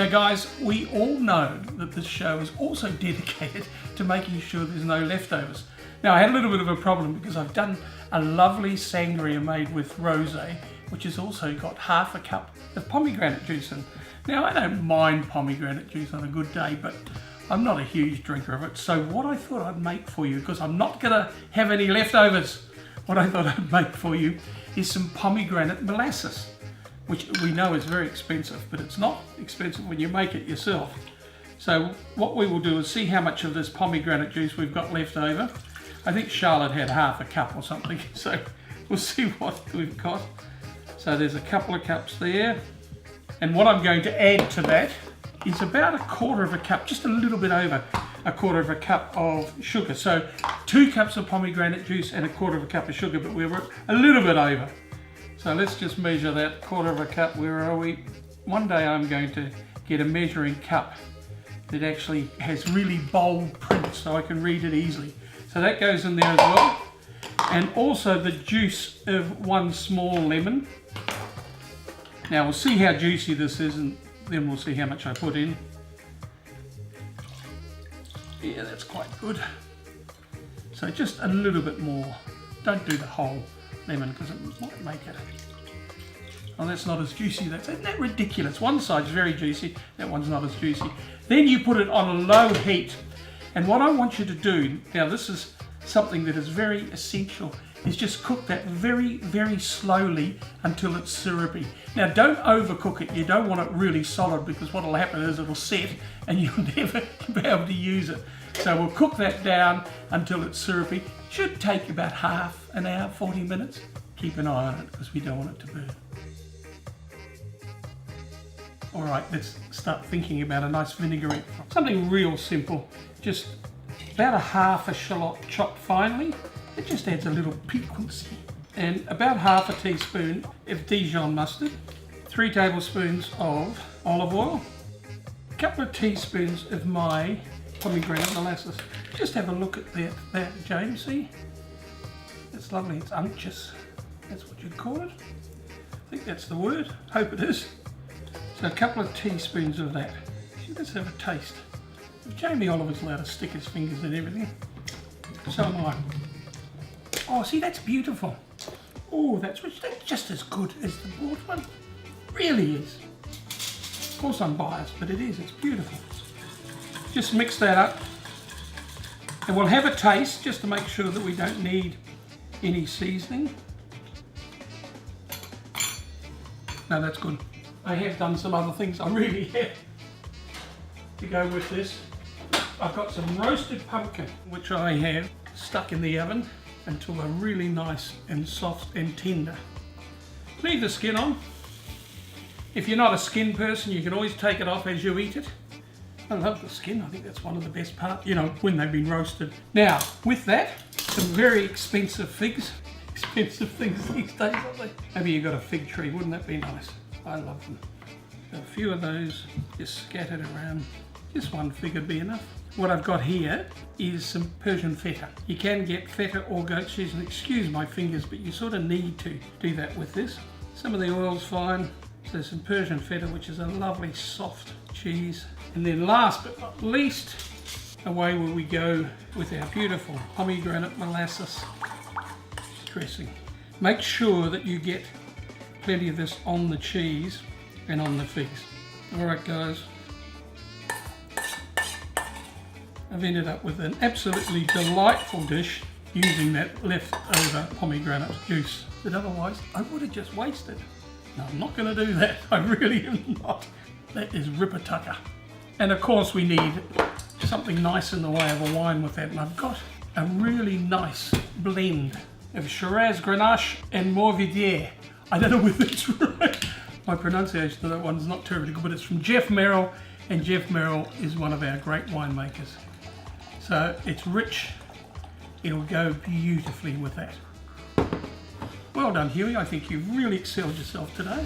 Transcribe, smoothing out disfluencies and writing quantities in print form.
Now guys, we all know that this show is also dedicated to making sure there's no leftovers. Now I had a little bit of a problem because I've done a lovely sangria made with rosé, which has also got half a cup of pomegranate juice in. Now I don't mind pomegranate juice on a good day, but I'm not a huge drinker of it. So what I thought I'd make for you, because I'm not going to have any leftovers, what I thought I'd make for you is some pomegranate molasses, which we know is very expensive, but it's not expensive when you make it yourself. So what we will do is see how much of this pomegranate juice we've got left over. I think Charlotte had half a cup or something, so we'll see what we've got. So there's a couple of cups there. And what I'm going to add to that is about 1/4 of a cup, just a little bit over 1/4 of a cup of sugar. So 2 cups of pomegranate juice and 1/4 of a cup of sugar, but we were a little bit over. So let's just measure that 1/4 of a cup. Where are we? One day I'm going to get a measuring cup that actually has really bold print so I can read it easily. So that goes in there as well. And also the juice of 1 small lemon. Now we'll see how juicy this is and then we'll see how much I put in. Yeah, that's quite good. So just a little bit more. Don't do the whole lemon because it might make it. Oh, that's not as juicy. Isn't that ridiculous? One side's very juicy, that one's not as juicy. Then you put it on a low heat. And what I want you to do, now this is something that is very essential, is just cook that very, very slowly until it's syrupy. Now don't overcook it. You don't want it really solid because what will happen is it'll set and you'll never be able to use it. So we'll cook that down until it's syrupy. Should take about half an hour, 40 minutes. Keep an eye on it because we don't want it to burn. All right, let's start thinking about a nice vinaigrette. Something real simple. Just about 1/2 shallot chopped finely. It just adds a little piquancy. And about 1/2 teaspoon of Dijon mustard. 3 tablespoons of olive oil. A couple of teaspoons of my pomegranate molasses. Just have a look at that, James, see? It's lovely, it's unctuous. That's what you'd call it. I think that's the word, hope it is. So a couple of teaspoons of that. Let's have a taste. Jamie Oliver's allowed to stick his fingers in everything. So am I. Oh, see, that's beautiful. Oh, that's just as good as the bought one. Really is. Of course I'm biased, but it is. It's beautiful. Just mix that up. And we'll have a taste just to make sure that we don't need any seasoning. No, that's good. I have done some other things. I really have to go with this. I've got some roasted pumpkin, which I have stuck in the oven until they're really nice and soft and tender. Leave the skin on. If you're not a skin person, you can always take it off as you eat it. I love the skin. I think that's one of the best parts, you know, when they've been roasted. Now, with that, some very expensive figs. Expensive things these days, aren't they? Maybe you've got a fig tree, wouldn't that be nice? I love them. So a few of those just scattered around. Just 1 fig would be enough. What I've got here is some Persian feta. You can get feta or goat cheese, and excuse my fingers, but you sort of need to do that with this. Some of the oil's fine. So some Persian feta, which is a lovely soft cheese. And then last but not least, away will we go with our beautiful pomegranate molasses dressing. Make sure that you get plenty of this on the cheese and on the figs. All right, guys. I've ended up with an absolutely delightful dish using that leftover pomegranate juice that otherwise I would have just wasted. No, I'm not going to do that. I really am not. That is ripper-tucker. And of course we need something nice in the way of a wine with that. And I've got a really nice blend of Shiraz Grenache and Morbidier. I don't know whether it's right. My pronunciation of that one's not terribly good, but it's from Jeff Merrill, and Jeff Merrill is one of our great winemakers. So it's rich. It'll go beautifully with that. Well done, Huey. I think you've really excelled yourself today.